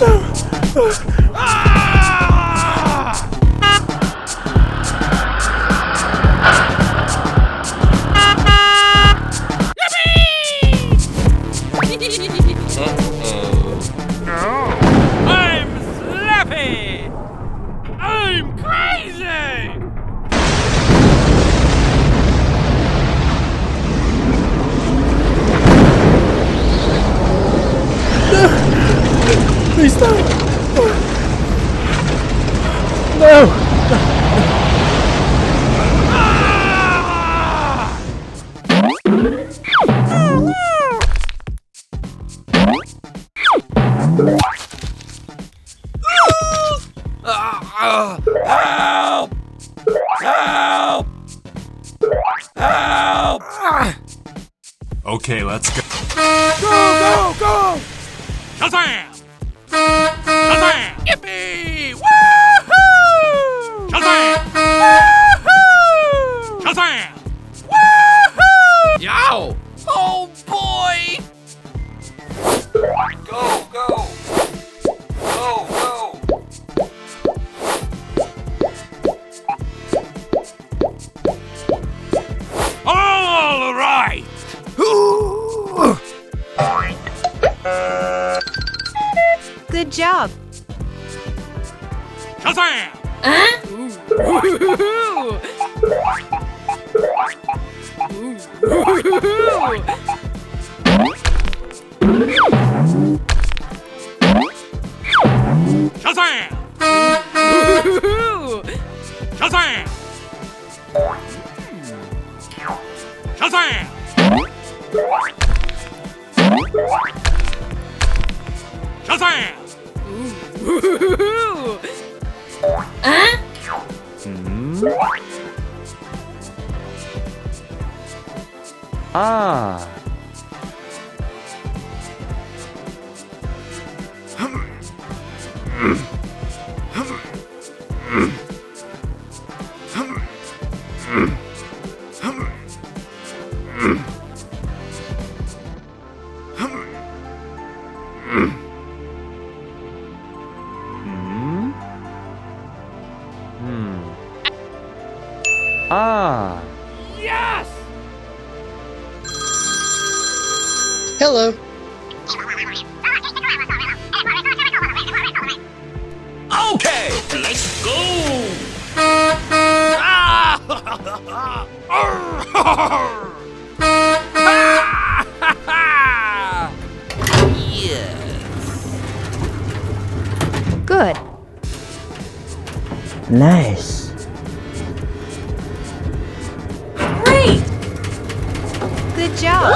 I'm Slappy! I'm crazy! Please don't. No. Help! Help! Help! Okay, let's go. Go, go, go! Shazam! Shazam! Yippee! Woohoo! Shazam! Woohoo! Shazam! Woohoo! Yow! Oh boy! Go, go! Go, go! All right! Good job. Shazam! Shazam! Shazam! Shazam! Shazam! Ah. Ah. Yes! Hello. Okay, let's go! Good. Nice. Great. Good job.